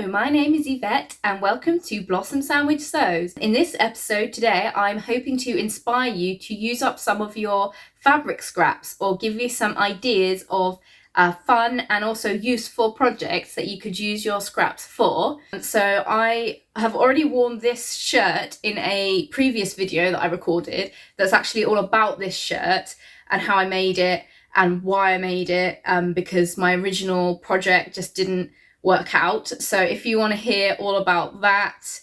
my name is Yvette and welcome to Blossomsandwich Sews. In this episode today, I'm hoping to inspire you to use up some of your fabric scraps or give you some ideas of fun and also useful projects that you could use your scraps for. So I have already worn this shirt in a previous video that I recorded that's actually all about this shirt and how I made it and why I made it, because my original project just didn't work out. So if you want to hear all about that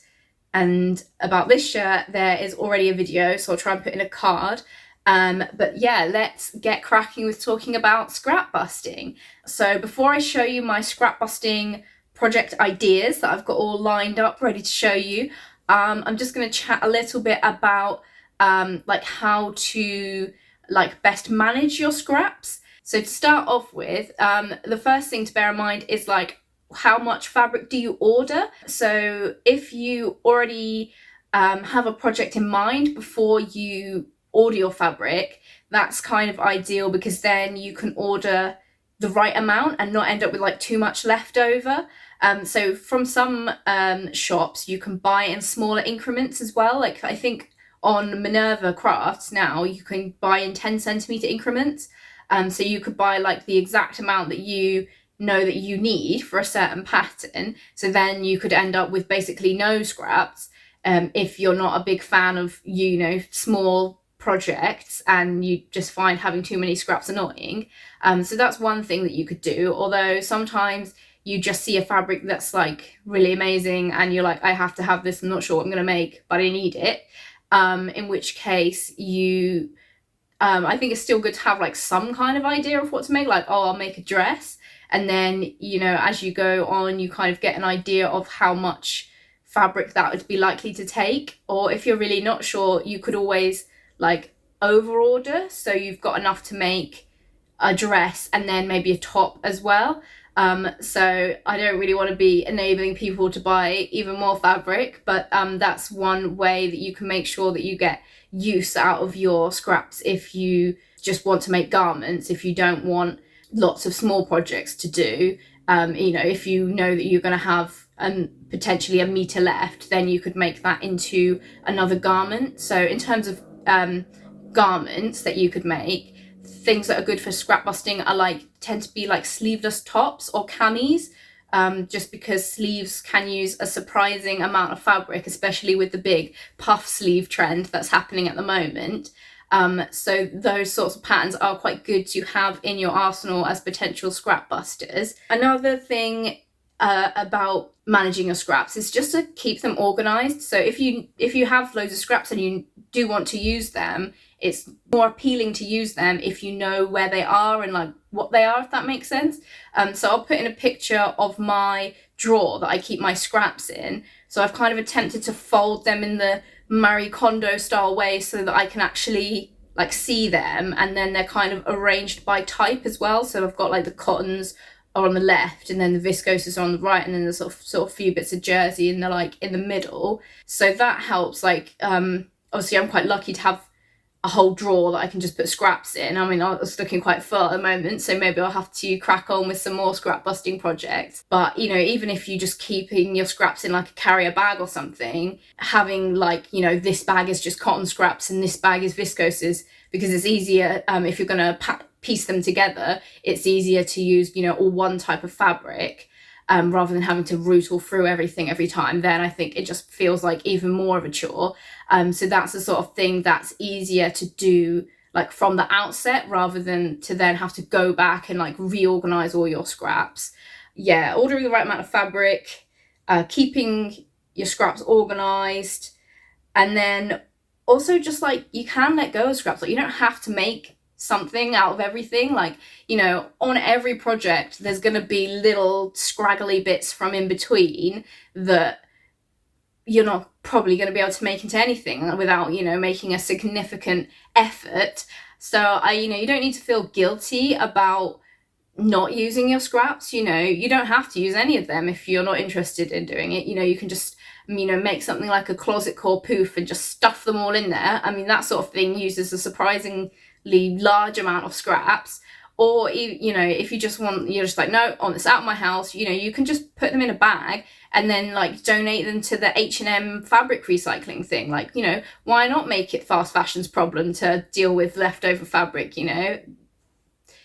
and about this shirt, there is already a video, so I'll try and put in a card. But yeah, let's get cracking with talking about scrap busting. So before I show you my scrap busting project ideas that I've got all lined up ready to show you, I'm just going to chat a little bit about how to best manage your scraps. So to start off with, the first thing to bear in mind is how much fabric do you order? So if you already have a project in mind before you order your fabric, that's kind of ideal because then you can order the right amount and not end up with too much left over. So from some shops you can buy in smaller increments as well. I think on Minerva Crafts now you can buy in 10 centimeter increments. So you could buy the exact amount that you know that you need for a certain pattern. So then you could end up with basically no scraps if you're not a big fan of, small projects and you just find having too many scraps annoying. So that's one thing that you could do. Although sometimes you just see a fabric that's really amazing and you're I have to have this, I'm not sure what I'm going to make, but I need it. In which case you I think it's still good to have some kind of idea of what to make, I'll make a dress, and then as you go on you kind of get an idea of how much fabric that would be likely to take. Or if you're really not sure, you could always over order, so you've got enough to make a dress and then maybe a top as well. So I don't really want to be enabling people to buy even more fabric, but that's one way that you can make sure that you get use out of your scraps if you just want to make garments, if you don't want lots of small projects to do. If you know that you're going to have potentially a meter left, then you could make that into another garment. So in terms of garments that you could make, things that are good for scrap busting are tend to be sleeveless tops or camis, just because sleeves can use a surprising amount of fabric, especially with the big puff sleeve trend that's happening at the moment. So those sorts of patterns are quite good to have in your arsenal as potential scrap busters. Another thing about managing your scraps is just to keep them organized. So if you have loads of scraps and you do want to use them, it's more appealing to use them if you know where they are and what they are, if that makes sense. So I'll put in a picture of my drawer that I keep my scraps in. So I've kind of attempted to fold them in the Marie Kondo style way so that I can actually see them, and then they're kind of arranged by type as well. So I've got the cottons are on the left and then the viscoses are on the right, and then there's sort of few bits of jersey in the in the middle. So that helps. Obviously I'm quite lucky to have a whole drawer that I can just put scraps in. I mean, I was looking quite full at the moment, so maybe I'll have to crack on with some more scrap busting projects. But even if you're just keeping your scraps in a carrier bag or something, having this bag is just cotton scraps and this bag is viscoses, because it's easier if you're going to piece them together, it's easier to use all one type of fabric, rather than having to root all through everything every time. Then I think it just feels even more of a chore. So that's the sort of thing that's easier to do from the outset, rather than to then have to go back and reorganize all your scraps. Yeah, ordering the right amount of fabric, keeping your scraps organized, and then also just you can let go of scraps. You don't have to make something out of everything. On every project there's going to be little scraggly bits from in between that you're not probably going to be able to make into anything without making a significant effort. So you don't need to feel guilty about not using your scraps. You don't have to use any of them if you're not interested in doing it. You can just make something like a closet core poof and just stuff them all in there. I mean, that sort of thing uses a surprisingly large amount of scraps. Or, you know, if you just want, you're just like, no, it's out of my house, you know, you can just put them in a bag and then like donate them to the H&M fabric recycling thing. Like, you know, why not make it fast fashion's problem to deal with leftover fabric, you know?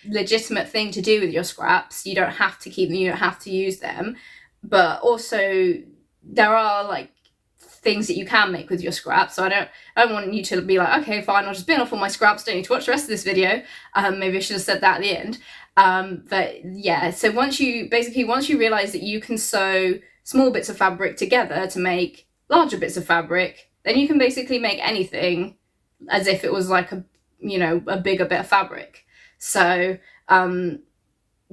Legitimate thing to do with your scraps. You don't have to keep them, you don't have to use them. But also there are like things that you can make with your scraps. So I don't want you to be like, okay, fine, I'll just bin off all my scraps, don't need to watch the rest of this video. Maybe I should have said that at the end. But yeah, so once you realize that you can sew small bits of fabric together to make larger bits of fabric, then you can basically make anything as if it was like a, you know, a bigger bit of fabric. So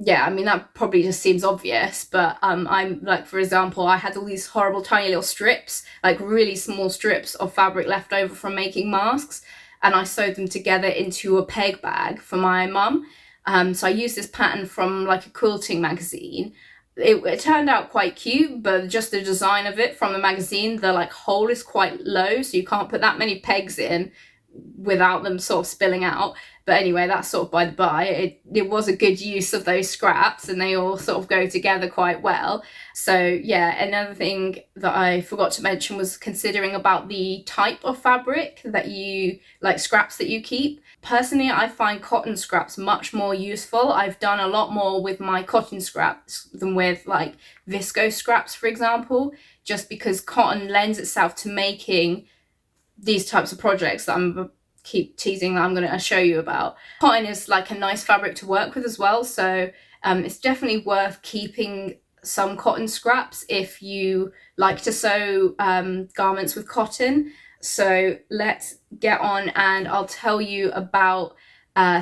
yeah, I mean, that probably just seems obvious, but I'm like, for example, I had all these horrible tiny little strips, like really small strips of fabric left over from making masks, and I sewed them together into a peg bag for my mum. So I used this pattern from like a quilting magazine. It turned out quite cute, but just the design of it from the magazine, the like hole is quite low, so you can't put that many pegs in without them sort of spilling out. But anyway, that's sort of by the by. It was a good use of those scraps, and they all sort of go together quite well. So yeah, another thing that I forgot to mention was considering about the type of fabric that you, like scraps that you keep. Personally, I find cotton scraps much more useful. I've done a lot more with my cotton scraps than with like viscose scraps, for example, just because cotton lends itself to making these types of projects that I'm keep teasing that I'm going to show you about. Cotton is like a nice fabric to work with as well, so it's definitely worth keeping some cotton scraps if you like to sew garments with cotton. So let's get on and I'll tell you about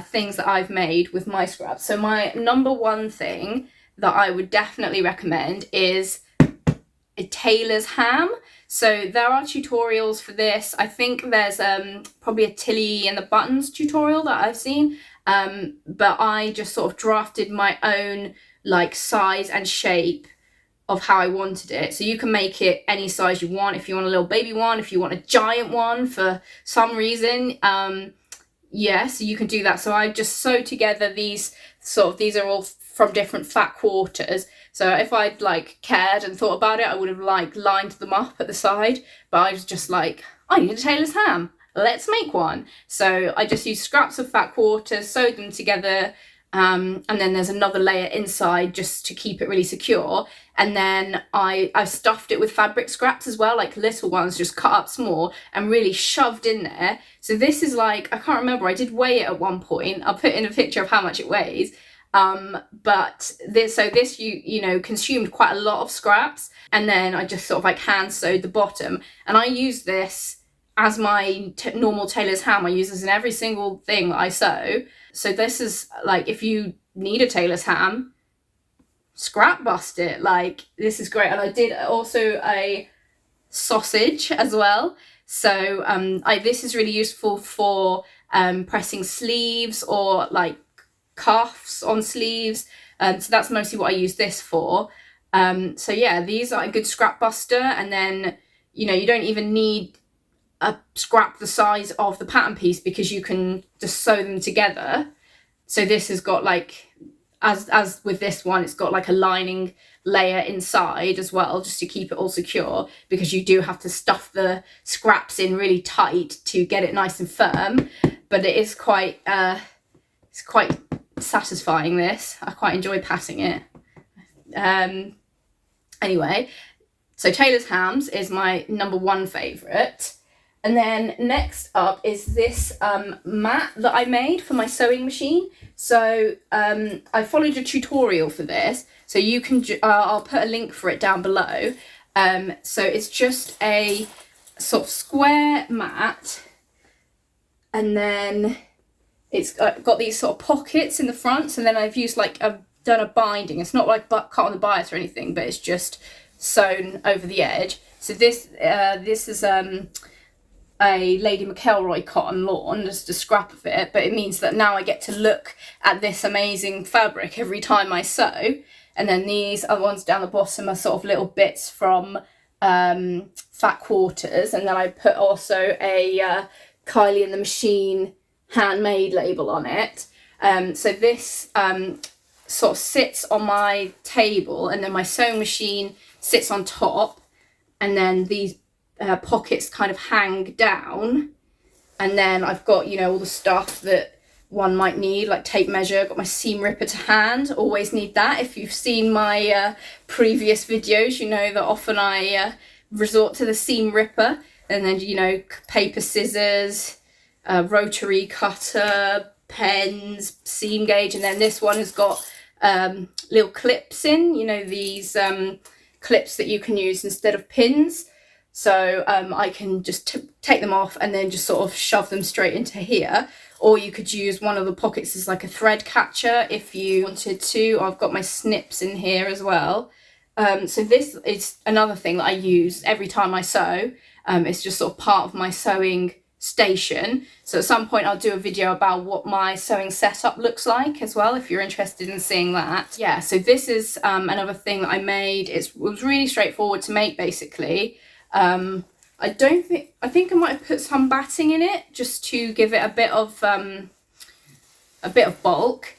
things that I've made with my scraps. So my number one thing that I would definitely recommend is a tailor's ham. So there are tutorials for this. I think there's probably a Tilly and the buttons tutorial that I've seen, but I just sort of drafted my own like size and shape of how I wanted it. So you can make it any size you want. If you want a little baby one, if you want a giant one for some reason, yeah, so you can do that. So I just sew together these are all from different fat quarters. So if I'd like cared and thought about it, I would have like lined them up at the side, but I was just like, I need a tailor's ham, let's make one. So I just used scraps of fat quarters, sewed them together, and then there's another layer inside just to keep it really secure. And then I stuffed it with fabric scraps as well, like little ones just cut up small and really shoved in there. So this is like, I can't remember, I did weigh it at one point. I'll put in a picture of how much it weighs. But this you know consumed quite a lot of scraps, and then I just sort of like hand sewed the bottom, and I use this as my normal tailor's ham. I use this in every single thing that I sew. So this is like, if you need a tailor's ham, scrap bust it. Like, this is great. And I did also a sausage as well. So this is really useful for pressing sleeves or like cuffs on sleeves. So that's mostly what I use this for. So yeah, these are a good scrap buster. And then, you know, you don't even need a scrap the size of the pattern piece because you can just sew them together. So this has got like, as with this one, it's got like a lining layer inside as well, just to keep it all secure, because you do have to stuff the scraps in really tight to get it nice and firm. But it is quite it's quite satisfying, this. I quite enjoy patting it. Anyway, so tailor's hams is my number one favourite. And then next up is this mat that I made for my sewing machine. So I followed a tutorial for this. So you can, I'll put a link for it down below. So it's just a sort of square mat. And then it's got these sort of pockets in the front. And then I've used like, I've done a binding. It's not like cut on the bias or anything, but it's just sewn over the edge. So this is a Lady McElroy cotton lawn, just a scrap of it, but it means that now I get to look at this amazing fabric every time I sew. And then these other ones down the bottom are sort of little bits from fat quarters, and then I put also a Kylie and the Machine handmade label on it. So this sort of sits on my table, and then my sewing machine sits on top, and then these pockets kind of hang down, and then I've got, you know, all the stuff that one might need, like tape measure, got my seam ripper to hand, always need that. If you've seen my previous videos, you know that often I resort to the seam ripper, and then, you know, paper, scissors, rotary cutter, pens, seam gauge, and then this one has got little clips in, you know, these clips that you can use instead of pins. So I can just take them off and then just sort of shove them straight into here. Or you could use one of the pockets as like a thread catcher if you wanted to. I've got my snips in here as well. So this is another thing that I use every time I sew. It's just sort of part of my sewing station. So at some point I'll do a video about what my sewing setup looks like as well, if you're interested in seeing that. Yeah, so this is another thing that I made. It was really straightforward to make, basically. I think I might have put some batting in it just to give it a bit of bulk,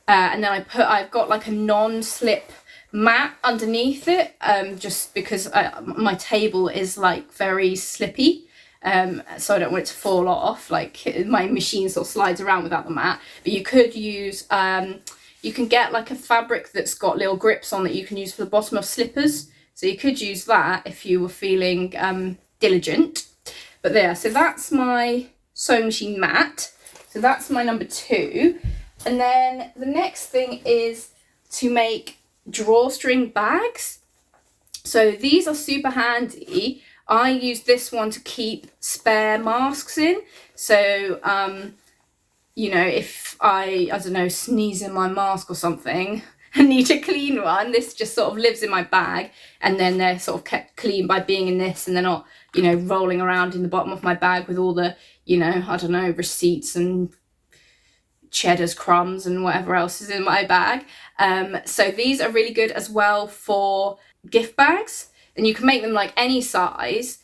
and then I've got like a non-slip mat underneath it, just because my table is like very slippy, so I don't want it to fall off. Like my machine sort of slides around without the mat. But you could use you can get like a fabric that's got little grips on that you can use for the bottom of slippers. So you could use that if you were feeling diligent. But there, so that's my sewing machine mat. So that's my number 2. And then the next thing is to make drawstring bags. So these are super handy. I use this one to keep spare masks in. So, you know, if I don't know, sneeze in my mask or something, I need a clean one, this just sort of lives in my bag, and then they're sort of kept clean by being in this, and they're not, you know, rolling around in the bottom of my bag with all the, you know, I don't know, receipts and cheddars, crumbs and whatever else is in my bag. So these are really good as well for gift bags, and you can make them like any size.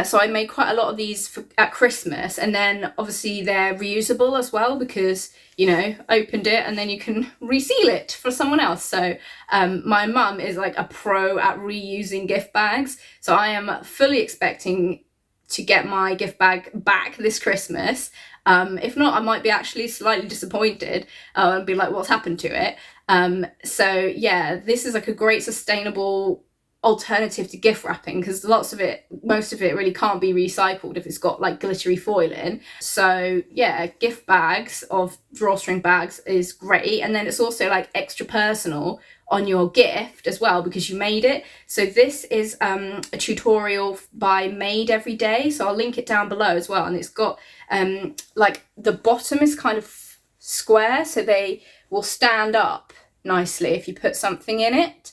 So I made quite a lot of these at Christmas, and then obviously they're reusable as well because, you know, opened it and then you can reseal it for someone else. So my mum is like a pro at reusing gift bags, so I am fully expecting to get my gift bag back this Christmas. If not, I might be actually slightly disappointed and be like, what's happened to it? So yeah, this is like a great sustainable alternative to gift wrapping, because most of it really can't be recycled if it's got like glittery foil in. So yeah, gift bags of drawstring bags is great, and then it's also like extra personal on your gift as well because you made it. So this is a tutorial by Made Every Day, so I'll link it down below as well, and it's got like the bottom is kind of square, so they will stand up nicely if you put something in it.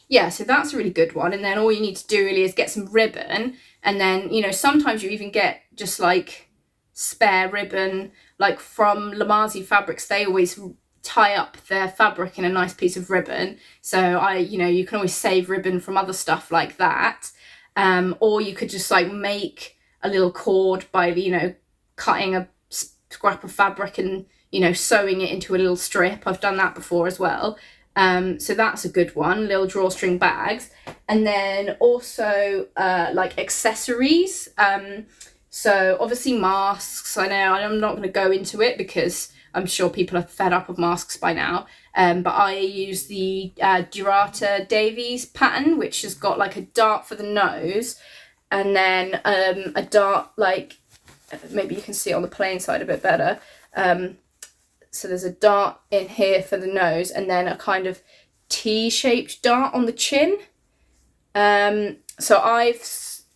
Yeah, so that's a really good one. And then all you need to do really is get some ribbon, and then, you know, sometimes you even get just like spare ribbon, like from Lamazi Fabrics, they always tie up their fabric in a nice piece of ribbon. So you know, you can always save ribbon from other stuff like that. Or you could just like make a little cord by, you know, cutting a scrap of fabric and, you know, sewing it into a little strip. I've done that before as well. So that's a good one, little drawstring bags. And then also like accessories. So obviously masks, I know I'm not going to go into it because I'm sure people are fed up of masks by now. But I use the Durata Davies pattern, which has got like a dart for the nose, and then a dart, like, maybe you can see it on the plain side a bit better. So there's a dart in here for the nose, and then a kind of T-shaped dart on the chin. So I've,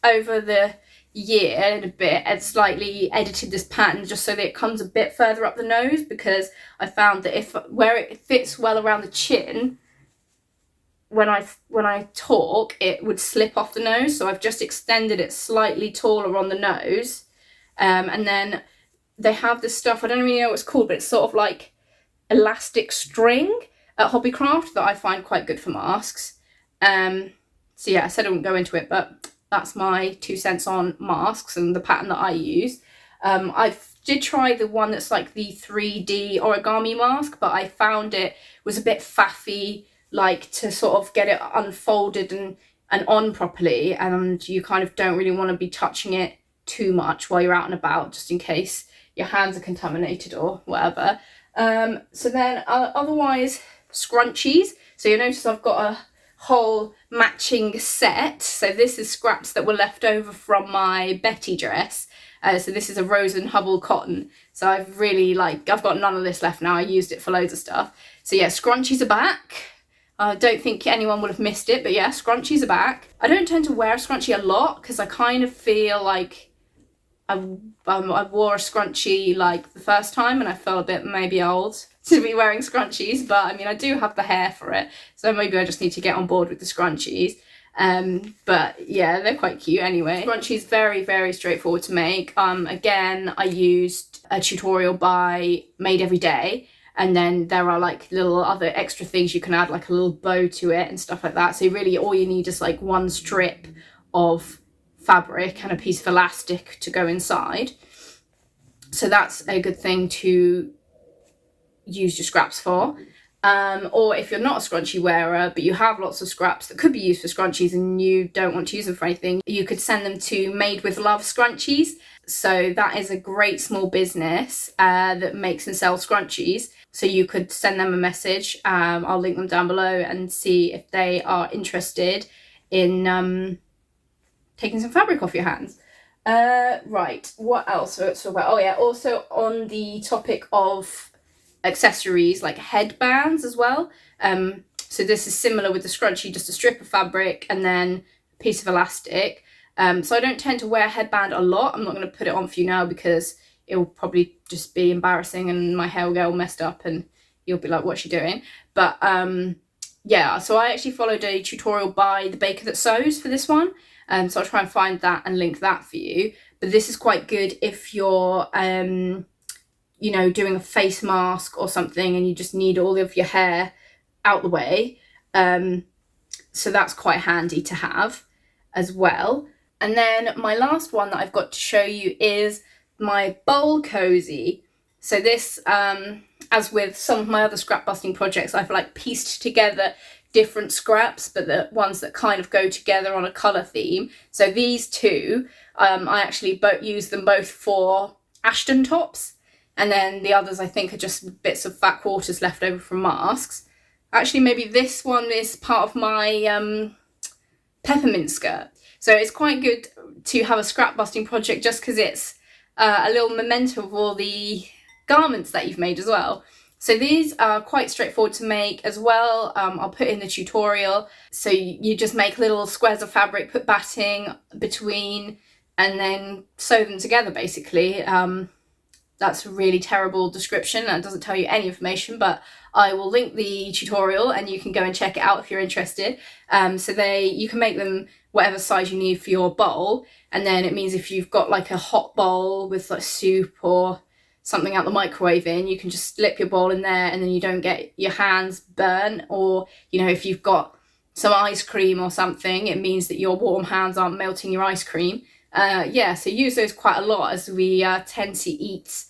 over the year and a bit, and slightly edited this pattern just so that it comes a bit further up the nose, because I found that where it fits well around the chin, when I talk, it would slip off the nose. So I've just extended it slightly taller on the nose, and then they have this stuff, I don't really know what it's called, but it's sort of like elastic string at Hobbycraft that I find quite good for masks. So yeah, I said I wouldn't go into it, but that's my 2 cents on masks and the pattern that I use. I did try the one that's like the 3D origami mask, but I found it was a bit faffy, like to sort of get it unfolded and on properly, and you kind of don't really want to be touching it too much while you're out and about, just in case your hands are contaminated or whatever. So then otherwise, scrunchies. So you'll notice I've got a whole matching set. So this is scraps that were left over from my Betty dress. So this is a Rose and Hubble cotton. So I've got none of this left now. I used it for loads of stuff. So yeah, scrunchies are back. I don't think anyone would have missed it, but yeah, scrunchies are back. I don't tend to wear a scrunchie a lot because I kind of feel like I wore a scrunchie like the first time and I felt a bit maybe old to be wearing scrunchies, but I mean, I do have the hair for it, so maybe I just need to get on board with the scrunchies. But yeah, they're quite cute anyway. Scrunchies, very, very straightforward to make. Again, I used a tutorial by Made Every Day, and then there are like little other extra things you can add, like a little bow to it and stuff like that. So really all you need is like one strip of fabric and a piece of elastic to go inside. So that's a good thing to use your scraps for. Or if you're not a scrunchie wearer, but you have lots of scraps that could be used for scrunchies and you don't want to use them for anything, you could send them to Made with Love Scrunchies. So that is a great small business that makes and sells scrunchies. So you could send them a message. I'll link them down below and see if they are interested in taking some fabric off your hands. Right, what else? Oh yeah, also on the topic of accessories, like headbands as well. So this is similar with the scrunchie, just a strip of fabric and then a piece of elastic. So I don't tend to wear a headband a lot. I'm not going to put it on for you now because it will probably just be embarrassing and my hair will get all messed up and you'll be like, what's she doing? But yeah, so I actually followed a tutorial by The Baker That Sews for this one. So I'll try and find that and link that for you. But this is quite good if you're, you know, doing a face mask or something and you just need all of your hair out the way. So that's quite handy to have as well. And then my last one that I've got to show you is my bowl cozy. So this, as with some of my other scrap busting projects, I've like pieced together different scraps, but the ones that kind of go together on a colour theme. So these two, I actually use them both for Ashton tops, and then the others I think are just bits of fat quarters left over from masks. Actually, maybe this one is part of my peppermint skirt. So it's quite good to have a scrap busting project just because it's a little memento of all the garments that you've made as well. So these are quite straightforward to make as well. I'll put in the tutorial. So you just make little squares of fabric, put batting between, and then sew them together basically. That's a really terrible description. That doesn't tell you any information, but I will link the tutorial and you can go and check it out if you're interested. So you can make them whatever size you need for your bowl. And then it means if you've got like a hot bowl with like soup or something out the microwave in, you can just slip your bowl in there and then you don't get your hands burnt. Or, you know, if you've got some ice cream or something, it means that your warm hands aren't melting your ice cream. Yeah, so use those quite a lot as we tend to eat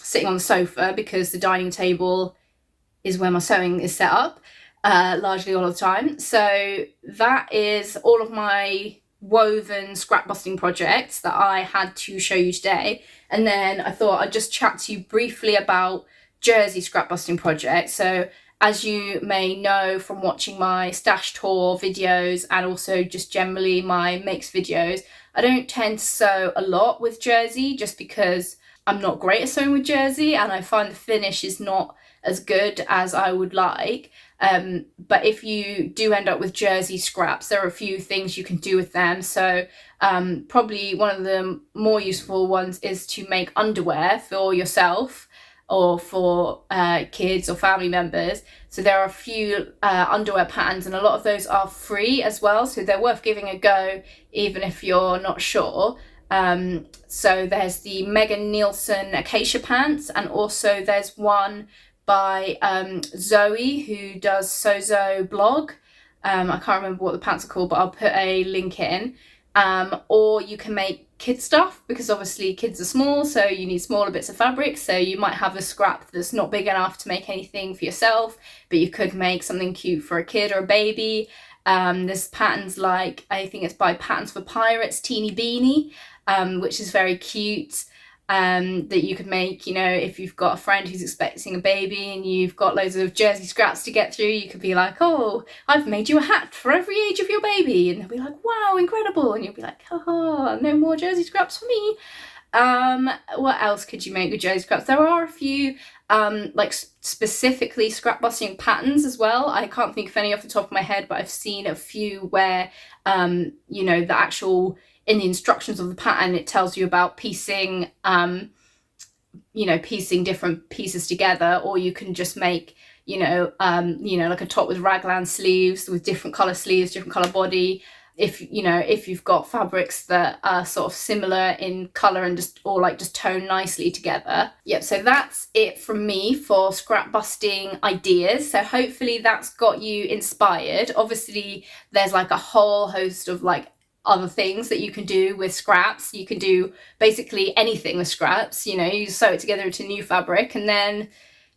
sitting on the sofa because the dining table is where my sewing is set up largely all the time. So that is all of my woven scrap busting projects that I had to show you today. And then I thought I'd just chat to you briefly about jersey scrap busting projects. So as you may know from watching my stash tour videos and also just generally my makes videos, I don't tend to sew a lot with jersey just because I'm not great at sewing with jersey and I find the finish is not as good as I would like. But if you do end up with jersey scraps, there are a few things you can do with them. So probably one of the more useful ones is to make underwear for yourself or for kids or family members. So there are a few underwear patterns and a lot of those are free as well. So they're worth giving a go even if you're not sure. So there's the Megan Nielsen Acacia pants, and also there's one by Zoe who does Sozo blog. I can't remember what the pants are called, but I'll put a link in. Or you can make kid stuff, because obviously kids are small, so you need smaller bits of fabric. So you might have a scrap that's not big enough to make anything for yourself, but you could make something cute for a kid or a baby. There's patterns like, I think it's by Patterns for Pirates, Teeny Beanie, which is very cute. That you could make, you know, if you've got a friend who's expecting a baby and you've got loads of jersey scraps to get through, you could be like, oh, I've made you a hat for every age of your baby, and they'll be like, wow, incredible, and you'll be like, haha, no more jersey scraps for me. What else could you make with jersey scraps? There are a few like specifically scrap busting patterns as well. I can't think of any off the top of my head, but I've seen a few where you know, the actual, in the instructions of the pattern, it tells you about piecing, you know, piecing different pieces together, or you can just make, you know, like a top with raglan sleeves with different color sleeves, different color body. If, you know, if you've got fabrics that are sort of similar in color and just, or like just tone nicely together. Yep, so that's it from me for scrap busting ideas. So hopefully that's got you inspired. Obviously there's like a whole host of like other things that you can do with scraps. You can do basically anything with scraps, you know, you sew it together into new fabric and then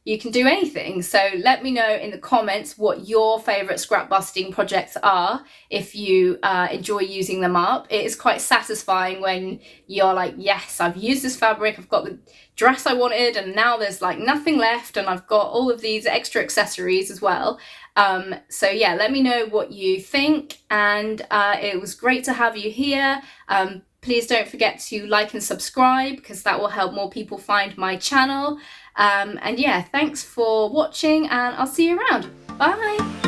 you can do anything. So let me know in the comments what your favorite scrap busting projects are, if you enjoy using them up. It is quite satisfying when you're like, yes, I've used this fabric, I've got the dress I wanted, and now there's like nothing left, and I've got all of these extra accessories as well. So yeah, let me know what you think, and it was great to have you here. Please don't forget to like and subscribe, because that will help more people find my channel. And yeah, thanks for watching, and I'll see you around. Bye!